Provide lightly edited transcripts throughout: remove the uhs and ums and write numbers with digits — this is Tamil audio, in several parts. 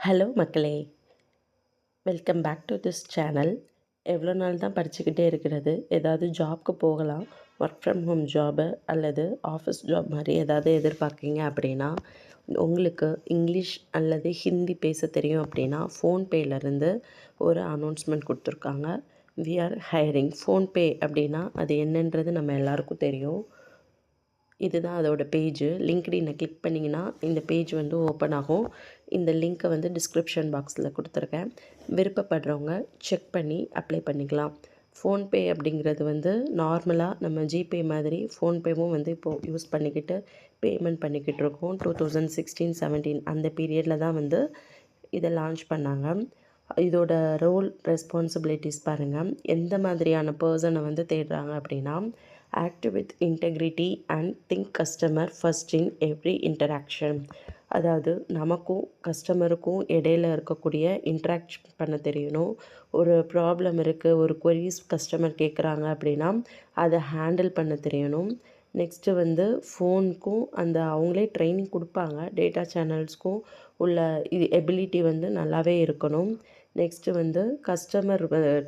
ஹலோ மக்களே, welcome back to this channel. எவ்வளோ நாள் தான் படிச்சுக்கிட்டே இருக்கிறது? ஏதாவது ஜாப்க்கு போகலாம். ஒர்க் ஃப்ரம் ஹோம் ஜாபு அல்லது ஆஃபீஸ் ஜாப் மாதிரி ஏதாவது எதிர்பார்க்கீங்க அப்படின்னா, உங்களுக்கு இங்கிலீஷ் அல்லது ஹிந்தி பேச தெரியும் அப்படின்னா, ஃபோன்பேலேருந்து ஒரு அனௌன்ஸ்மெண்ட் கொடுத்துருக்காங்க. We are hiring. ஃபோன்பே அப்படின்னா அது என்னன்றது நம்ம எல்லாருக்கும் தெரியும். இதுதான் அதோட பேஜு. லிங்க்டினை கிளிக் பண்ணிங்கன்னா இந்த பேஜ் வந்து ஓப்பன் ஆகும். இந்த லிங்க்கை வந்து டிஸ்கிரிப்ஷன் பாக்ஸில் கொடுத்துருக்கேன். விருப்பப்படுறவங்க செக் பண்ணி அப்ளை பண்ணிக்கலாம். ஃபோன்பே அப்படிங்கிறது வந்து நார்மலாக நம்ம ஜிபே மாதிரி ஃபோன்பேவும் வந்து இப்போது யூஸ் பண்ணிக்கிட்டு பேமெண்ட் பண்ணிக்கிட்டு இருக்கோம். 2016-17 அந்த பீரியடில் தான் வந்து இதை லான்ச் பண்ணாங்க. இதோட ரோல் ரெஸ்பான்சிபிலிட்டிஸ் பாருங்கள். எந்த மாதிரியான பர்சனை வந்து தேடுறாங்க அப்படின்னா, act with integrity and think customer first in every interaction. அதாவது நமக்கும் கஸ்டமருக்கும் இடையில இருக்கக்கூடிய இன்ட்ராக்ட் பண்ண தெரியணும். ஒரு ப்ராப்ளம் இருக்குது, ஒரு queries கஸ்டமர் கேட்குறாங்க அப்படின்னா அதை ஹேண்டில் பண்ண தெரியணும். நெக்ஸ்ட்டு வந்து ஃபோனுக்கும் அவங்களே ட்ரைனிங் கொடுப்பாங்க. டேட்டா சேனல்ஸ்க்கும் உள்ள எபிலிட்டி வந்து நல்லாவே இருக்கணும். நெக்ஸ்ட்டு வந்து கஸ்டமர்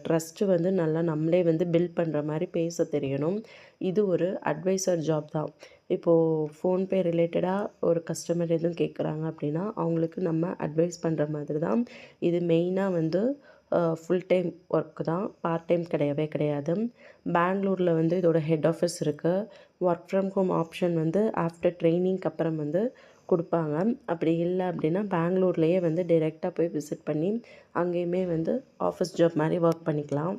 ட்ரஸ்ட்டு வந்து நல்லா நம்மளே வந்து பில்ட் பண்ணுற மாதிரி பேச தெரியணும். இது ஒரு அட்வைசர் ஜாப் தான். இப்போது ஃபோன்பே ரிலேட்டடாக ஒரு கஸ்டமர் எதுவும் கேட்குறாங்க அப்படின்னா அவங்களுக்கு நம்ம அட்வைஸ் பண்ணுற மாதிரி தான். இது மெயினாக வந்து ஃபுல் டைம் ஒர்க்கு தான், பார்ட் டைம் கிடையவே கிடையாது. பெங்களூரில் வந்து இதோட ஹெட் ஆஃபீஸ் இருக்குது. ஒர்க் ஃப்ரம் ஹோம் ஆப்ஷன் வந்து ஆஃப்டர் ட்ரைனிங்க்கு அப்புறம் வந்து கொடுப்பாங்க. அப்படி இல்லை அப்படின்னா பெங்களூர்லேயே வந்து டைரெக்டாக போய் விசிட் பண்ணி அங்கேயுமே வந்து ஆஃபீஸ் ஜாப் மாதிரி ஒர்க் பண்ணிக்கலாம்.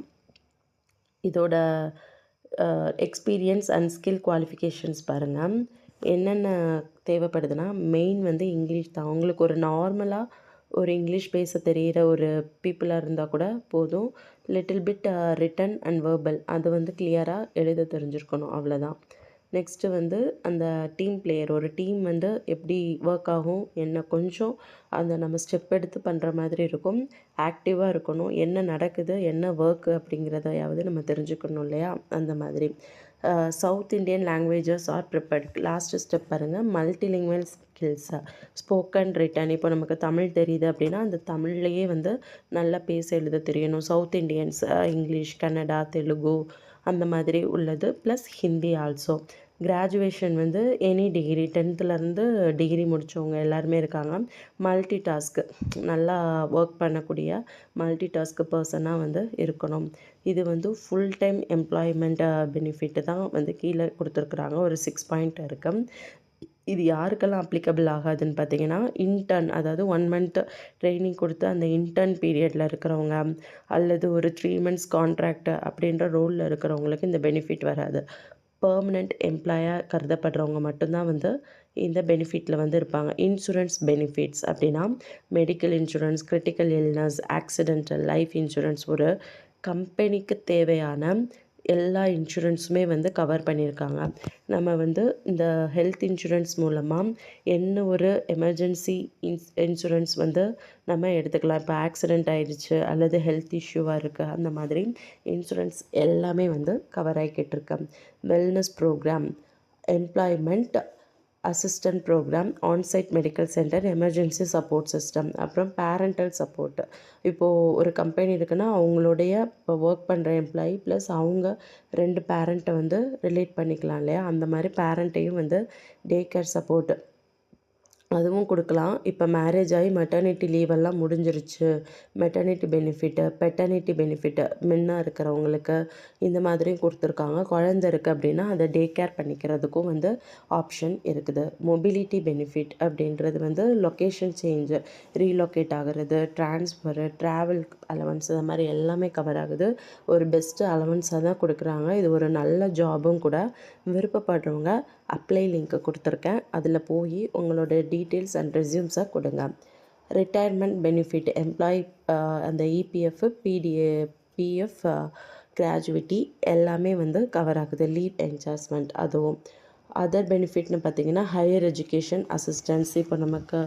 இதோட எக்ஸ்பீரியன்ஸ் அண்ட் ஸ்கில் குவாலிஃபிகேஷன்ஸ் பாருங்கள். என்னென்ன தேவைப்படுதுன்னா, மெயின் வந்து இங்கிலீஷ் தான். அவங்களுக்கு ஒரு நார்மலாக ஒரு இங்கிலீஷ் பேச தெரிகிற ஒரு பீப்புளாக இருந்தால் கூட போதும். Little bit return and verbal அது வந்து கிளியராக எழுத தெரிஞ்சிருக்கணும், அவ்வளோதான். நெக்ஸ்ட்டு வந்து அந்த டீம் பிளேயர், ஒரு டீம் வந்து எப்படி ஒர்க் ஆகும், என்ன கொஞ்சம் நம்ம ஸ்டெப் எடுத்து பண்ணுற மாதிரி இருக்கும். ஆக்டிவாக இருக்கணும். என்ன நடக்குது, என்ன ஒர்க்கு அப்படிங்கிறதையாவது நம்ம தெரிஞ்சுக்கணும் இல்லையா? அந்த மாதிரி. South Indian languages are prepared. Last step பாருங்கள், மல்டிலிங்குவல் ஸ்கில்ஸு. Spoken written. இப்போ நமக்கு தமிழ் தெரியுது அப்படின்னா அந்த தமிழ்லேயே வந்து நல்லா பேச எழுத தெரியணும். South Indians English, Kannada, Telugu அந்த மாதிரி உள்ளது. Plus Hindi also. கிராஜுவேஷன் வந்து எனி டிகிரி 10th டிகிரி முடித்தவங்க எல்லாருமே இருக்காங்க. மல்டி டாஸ்க்கு நல்லா ஒர்க் பண்ணக்கூடிய மல்டி டாஸ்க் பர்சனாக வந்து இருக்கணும். இது வந்து ஃபுல் டைம் எம்ப்ளாய்மெண்ட் பெனிஃபிட்டு தான் வந்து கீழே கொடுத்துருக்குறாங்க. ஒரு 6 பாயிண்ட் இருக்குது. இது யாருக்கெல்லாம் அப்ளிகபிள் ஆகாதுன்னு பார்த்தீங்கன்னா, இன்டர்ன், அதாவது 1 மந்த் ட்ரைனிங் கொடுத்து அந்த இன்டர்ன் பீரியடில் இருக்கிறவங்க அல்லது ஒரு 3 மந்த்ஸ் கான்ட்ராக்ட் அப்படின்ற ரோலில் இருக்கிறவங்களுக்கு இந்த பெனிஃபிட் வராது. பெர்மனெண்ட் எம்ப்ளாயாக கருதப்படுறவங்க மட்டும்தான் வந்து இந்த பெனிஃபிட்டில் வந்து இருப்பாங்க. இன்சூரன்ஸ் பெனிஃபிட்ஸ் அப்படின்னா, medical insurance, critical illness, accidental, life insurance, ஒரு கம்பெனிக்கு தேவையான எல்லா இன்சூரன்ஸுமே வந்து கவர் பண்ணியிருக்காங்க. நம்ம வந்து இந்த ஹெல்த் இன்சூரன்ஸ் மூலமாக என்ன ஒரு எமர்ஜென்சி இன்சூரன்ஸ் வந்து நம்ம எடுத்துக்கலாம். இப்போ ஆக்சிடெண்ட் ஆயிடுச்சு அல்லது ஹெல்த் இஷ்யூவாக இருக்குது, அந்த மாதிரி இன்சூரன்ஸ் எல்லாமே வந்து கவர் ஆகிக்கிட்டு இருக்கு. Wellness program, employment assistant program, onsite medical centre, emergency support system, அப்புறம் பேரண்டல் சப்போர்ட்டு. இப்போது ஒரு கம்பெனி இருக்குன்னா அவங்களுடைய இப்போ ஒர்க் பண்ணுற எம்ப்ளாயி ப்ளஸ் அவங்க 2 பேரண்ட்டை வந்து ரிலேட் பண்ணிக்கலாம் இல்லையா? அந்த மாதிரி பேரண்ட்டையும் வந்து டே கேர் சப்போர்ட்டு அதுவும் கொடுக்கலாம். இப்போ மேரேஜ் ஆகி மெட்டர்னிட்டி லீவெல்லாம் முடிஞ்சிருச்சு, மெட்டர்னிட்டி பெனிஃபிட்டு, பெட்டர்னிட்டி பெனிஃபிட்டு மென்னாக இருக்கிறவங்களுக்கு இந்த மாதிரியும் கொடுத்துருக்காங்க. குழந்த இருக்குது அப்படின்னா அதை டே கேர் பண்ணிக்கிறதுக்கும் வந்து ஆப்ஷன் இருக்குது. மொபிலிட்டி பெனிஃபிட் அப்படின்றது வந்து லொக்கேஷன் சேஞ்சு, ரீலொக்கேட் ஆகிறது, ட்ரான்ஸ்ஃபரு, ட்ராவல் அலவன்ஸ், இந்த மாதிரி எல்லாமே கவர் ஆகுது. ஒரு பெஸ்ட்டு அலவன்ஸாக தான் கொடுக்குறாங்க. இது ஒரு நல்ல ஜாபும் கூட. விருப்பப்படுறவங்க அப்ளை லிங்க்கு கொடுத்துருக்கேன், அதில் போய் உங்களோட டீட்டெயில்ஸ் அண்ட் ரெஸ்யூம்ஸை கொடுங்க. ரிட்டையர்மெண்ட் பெனிஃபிட், எம்ப்ளாயி அந்த இபிஎஃப், பிஎஃப், கிராஜுவிட்டி எல்லாமே வந்து கவர் ஆகுது. லீவ் என்ஜாய்மெண்ட் அதுவும். அதர் பெனிஃபிட்னு பார்த்திங்கன்னா, ஹையர் எஜுகேஷன் அசிஸ்டன்ஸ். இப்போ நமக்கு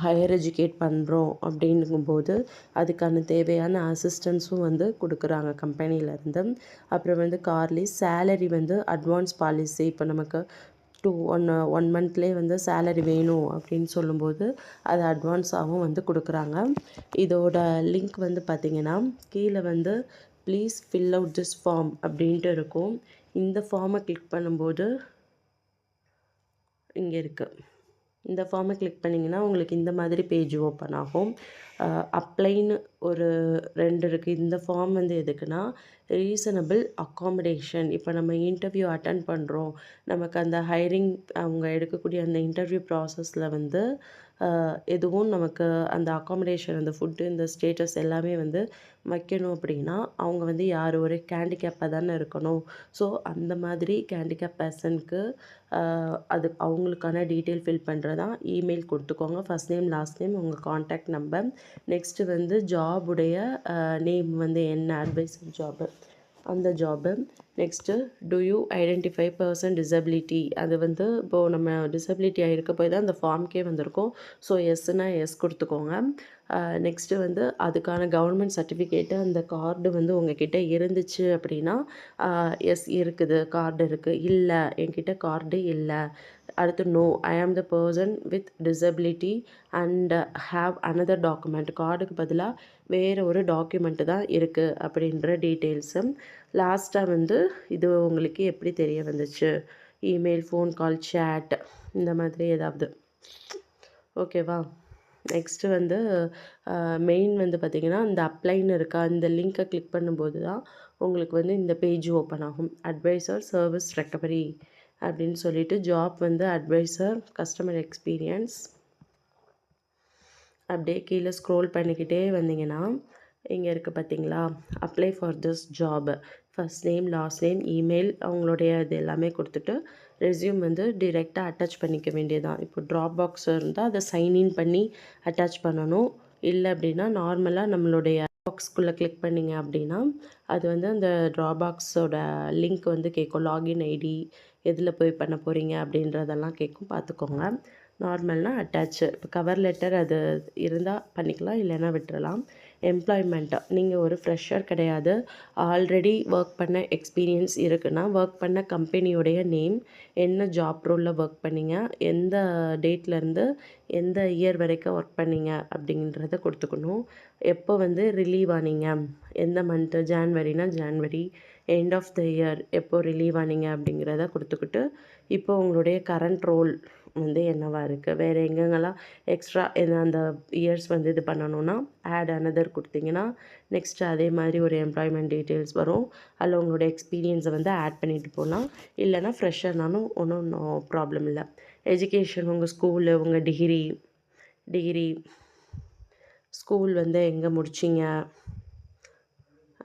ஹையர் எஜுகேட் பண்ணுறோம் அப்படிங்கும்போது அதுக்கான தேவையான அசிஸ்டன்ஸும் வந்து கொடுக்குறாங்க கம்பெனியிலேருந்து. அப்புறம் வந்து கார்லி சேலரி வந்து அட்வான்ஸ் பாலிசி. இப்போ நமக்கு ஒன் மந்த்லேயே வந்து சேலரி வேணும் அப்படின்னு சொல்லும்போது அது அட்வான்ஸாகவும் வந்து கொடுக்குறாங்க. இதோட லிங்க் வந்து பார்த்திங்கன்னா கீழே வந்து please fill out this form அப்படின்ட்டு இருக்கும். இந்த ஃபார்மை கிளிக் பண்ணும்போது இங்கே இருக்குது. இந்த ஃபார்மை கிளிக் பண்ணிங்கன்னா உங்களுக்கு இந்த மாதிரி பேஜ் ஓப்பன் ஆகும். அப்ளைன்னு ஒரு 2 இருக்குது. இந்த ஃபார்ம் வந்து எதுக்குன்னா ரீசனபிள் அக்காமடேஷன். இப்போ நம்ம இன்டர்வியூ அட்டெண்ட் பண்ணுறோம், நமக்கு அந்த ஹைரிங் அவங்க எடுக்கக்கூடிய அந்த இன்டர்வியூ ப்ராசஸில் வந்து எதுவும் நமக்கு அந்த அக்காமடேஷன், அந்த ஃபுட்டு, இந்த ஸ்டேட்டஸ் எல்லாமே வந்து வைக்கணும் அப்படின்னா அவங்க வந்து யார் ஒரு ஹேண்டிகேப்பாக தானே இருக்கணும். ஸோ அந்த மாதிரி ஹேண்டிகேப் பர்சனுக்கு அது அவங்களுக்கான டீட்டெயில் ஃபில் பண்ணுறதா இமெயில் கொடுத்துக்கோங்க. ஃபர்ஸ்ட் நேம், லாஸ்ட் நேம், உங்கள் காண்டாக்ட் நம்பர். நெக்ஸ்ட்டு வந்து ஜாபுடைய நேம் வந்து என்ன, அட்வைசர் ஜாபு, அந்த job. Next to you identify person disability. அது வந்து இப்போது நம்ம டிசபிலிட்டியாக இருக்க போய் தான் அந்த ஃபார்ம்க்கே வந்திருக்கும். ஸோ எஸ்ஸுனா எஸ் கொடுத்துக்கோங்க. நெக்ஸ்ட்டு வந்து அதுக்கான கவர்மெண்ட் சர்டிஃபிகேட்டு, அந்த கார்டு வந்து உங்ககிட்ட இருந்துச்சு அப்படின்னா எஸ் இருக்குது, கார்டு இருக்குது. இல்லை என்கிட்ட கார்டு இல்லை. அடுத்து நோ, ஐ ஆம் the person with disability and have another document. கார்டுக்கு பதிலாக வேறு ஒரு டாக்குமெண்ட்டு தான் இருக்குது அப்படின்ற டீட்டெயில்ஸு. லாஸ்ட்டாக வந்து இது உங்களுக்கு எப்படி தெரிய வந்துச்சு, இமெயில், ஃபோன் கால், சேட், இந்த மாதிரி ஏதாவது. ஓகேவா? நெக்ஸ்ட்டு வந்து மெயின் வந்து பார்த்திங்கன்னா இந்த அப்ளைன்னு இருக்கா, இந்த லிங்க்கை கிளிக் பண்ணும்போது தான் உங்களுக்கு வந்து இந்த பேஜ் ஓப்பன் ஆகும். அட்வைசர் சர்வீஸ் ரெக்கவரி அப்படின்னு சொல்லிட்டு ஜாப் வந்து அட்வைசர் கஸ்டமர் எக்ஸ்பீரியன்ஸ். அப்படியே கீழே ஸ்க்ரோல் பண்ணிக்கிட்டே வந்தீங்கன்னா இங்கே இருக்குது பார்த்தீங்களா, apply for this job. First name, last name, email, அவங்களுடைய இது எல்லாமே கொடுத்துட்டு ரெஸ்யூம் வந்து டிரெக்டாக அட்டாச் பண்ணிக்க வேண்டியதான். இப்போ ட்ராப் பாக்ஸ் இருந்தால் அதை சைன்இன் பண்ணி அட்டாச் பண்ணணும். இல்லை அப்படின்னா நார்மலாக நம்மளுடைய பாக்ஸ்குள்ளே கிளிக் பண்ணிங்க அப்படின்னா அது வந்து அந்த ட்ராப் பாக்ஸோட லிங்க் வந்து கேட்கும். லாகின் ஐடி, எதில் போய் பண்ண போகிறீங்க அப்படின்றதெல்லாம் கேட்கும், பார்த்துக்கோங்க. நார்மல்னால் அட்டாச்சு. இப்போ கவர் லெட்டர் அது இருந்தால் பண்ணிக்கலாம், இல்லைன்னா விட்டுறலாம். எம்ப்ளாய்மெண்ட்டு, நீங்கள் ஒரு ஃப்ரெஷர் கிடையாது, ஆல்ரெடி ஒர்க் பண்ண எக்ஸ்பீரியன்ஸ் இருக்குன்னா ஒர்க் பண்ண கம்பெனியோடைய நேம், என்ன ஜாப் ரோலில் ஒர்க் பண்ணீங்க, எந்த டேட்லேருந்து எந்த இயர் வரைக்கும் ஒர்க் பண்ணீங்க அப்படின்றத கொடுத்துக்கணும். எப்போ வந்து ரிலீவ் ஆனீங்க, எந்த மந்த்து, ஜான்வரினா January, end of the year எப்போ ரிலீவ் ஆனீங்க அப்படிங்கிறத கொடுத்துக்கிட்டு இப்போ உங்களுடைய கரண்ட் ரோல் வந்து என்னவாக இருக்குது, வேறு எங்கெங்கெல்லாம் எக்ஸ்ட்ரா அந்த இயர்ஸ் வந்து இது பண்ணணுன்னா ஆட் அனதர் கொடுத்தீங்கன்னா நெக்ஸ்ட்டு அதே மாதிரி ஒரு எம்ப்ளாய்மெண்ட் டீட்டெயில்ஸ் வரும். அதில் உங்களோட எக்ஸ்பீரியன்ஸை வந்து ஆட் பண்ணிட்டு போகலாம். இல்லைனா ஃப்ரெஷர்னாலும் ஒன்றும் ப்ராப்ளம் இல்லை. எஜுகேஷன், உங்கள் ஸ்கூலு, உங்கள் டிகிரி ஸ்கூல் வந்து எங்கே முடிச்சிங்க,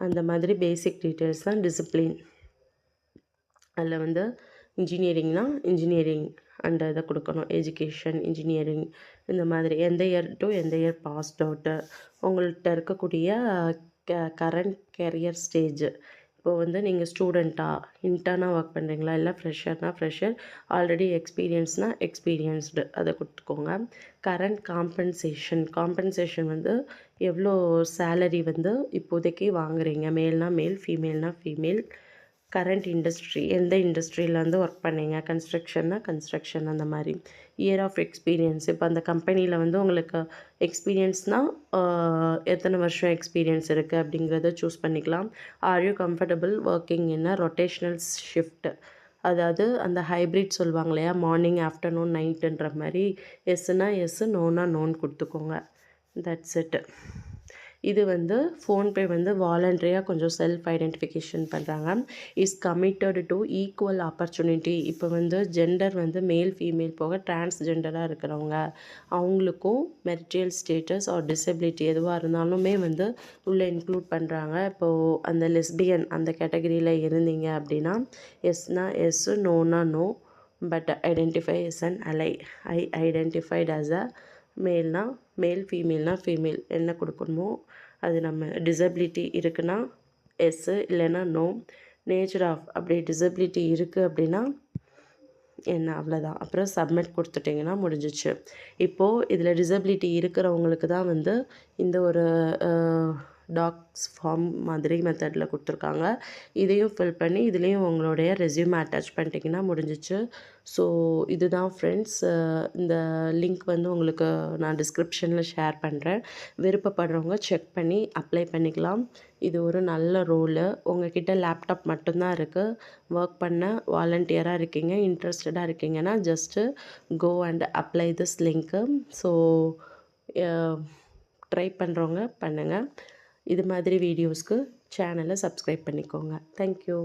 அந்த மாதிரி பேசிக் டீட்டெயில்ஸ் தான். டிசிப்ளின், அதில் வந்து இன்ஜினியரிங்னா இன்ஜினியரிங் அந்த இதை கொடுக்கணும். எஜுகேஷன், இன்ஜினியரிங், இந்த மாதிரி எந்த இயர் டு எந்த இயர் பாஸ்ட் அவுட்டு, உங்கள்கிட்ட இருக்கக்கூடிய கரண்ட் கெரியர் ஸ்டேஜு. இப்போது வந்து நீங்கள் ஸ்டூடெண்ட்டா, இன்டர்னாக ஒர்க் பண்ணுறீங்களா, இல்லை ஃப்ரெஷர், ஆல்ரெடி எக்ஸ்பீரியன்ஸ்னால் எக்ஸ்பீரியன்ஸ்டு, அதை கொடுத்துக்கோங்க. கரண்ட் காம்பன்சேஷன் வந்து எவ்வளோ சேலரி வந்து இப்போதைக்கு வாங்குறீங்க, மேல்னா மேல், ஃபீமேல்னா ஃபீமேல். கரண்ட் இண்டஸ்ட்ரி, எந்த இண்டஸ்ட்ரியில் வந்து ஒர்க் பண்ணீங்க, கன்ஸ்ட்ரக்ஷன், அந்த மாதிரி. இயர் ஆஃப் எக்ஸ்பீரியன்ஸ், இப்போ அந்த கம்பெனியில் வந்து உங்களுக்கு எக்ஸ்பீரியன்ஸ்னால் எத்தனை வருஷம் எக்ஸ்பீரியன்ஸ் இருக்குது அப்படிங்கிறத சூஸ் பண்ணிக்கலாம். Are you comfortable working in rotational shift, அதாவது அந்த ஹைப்ரிட் சொல்லுவாங்க இல்லையா, மார்னிங், ஆஃப்டர்நூன், நைட்டுன்ற மாதிரி. எஸ்ஸுனா எஸ்ஸு, நோனா நோன்னு கொடுத்துக்கோங்க. That's it. இது வந்து ஃபோன்பே வந்து வாலண்ட்ரியாக கொஞ்சம் செல்ஃப் ஐடென்டிஃபிகேஷன் பண்ணுறாங்க. Is committed to equal opportunity. இப்போ வந்து ஜெண்டர் வந்து மேல், ஃபீமேல் போக டிரான்ஸ்ஜெண்டராக இருக்கிறவங்க அவங்களுக்கும் மெரிட்டல் ஸ்டேட்டஸ் ஆர் டிசபிலிட்டி எதுவாக இருந்தாலுமே வந்து உள்ளே இன்க்ளூட் பண்ணுறாங்க. இப்போது அந்த லெஸ்பியன் அந்த கேட்டகரியில் இருந்தீங்க அப்படின்னா எஸ்னா எஸ், நோனா no, but identify as an ally. I identified as a மேல்னா மேல், ஃபீமேல்னா ஃபீமேல், என்ன கொடுக்கணுமோ அது. நம்ம டிசபிலிட்டி இருக்குன்னா எஸ்ஸு, இல்லைன்னா நோ. நேச்சர் ஆஃப், அப்படி டிசபிலிட்டி இருக்குது அப்படின்னா என்ன, அவ்வளோதான். அப்புறம் சப்மிட் கொடுத்துட்டிங்கன்னா முடிஞ்சிச்சு. இப்போது இதில் டிசபிலிட்டி இருக்கிறவங்களுக்கு தான் வந்து இந்த ஒரு டாக்ஸ் ஃபார்ம் மாதிரி மெத்தடில் கொடுத்துருக்காங்க. இதையும் ஃபில் பண்ணி இதுலேயும் உங்களுடைய ரெஸ்யூம் அட்டாச் பண்ணிட்டீங்கன்னா முடிஞ்சிச்சு. ஸோ இதுதான் ஃப்ரெண்ட்ஸ். இந்த லிங்க் வந்து உங்களுக்கு நான் டிஸ்கிரிப்ஷனில் ஷேர் பண்ணுறேன். விருப்பப்படுறவங்க செக் பண்ணி அப்ளை பண்ணிக்கலாம். இது ஒரு நல்ல ரோலு. உங்ககிட்ட லேப்டாப் மட்டும்தான் இருக்குது. ஒர்க் பண்ண வாலண்டியராக இருக்கீங்க, இன்ட்ரெஸ்டடாக இருக்கீங்கன்னா just go and apply this லிங்க்கு. ஸோ ட்ரை பண்ணுறவங்க பண்ணுங்கள். இது மாதிரி வீடியோஸ்க்கு சேனலை சப்ஸ்கிரைப் பண்ணிக்கோங்க. தேங்க்யூ.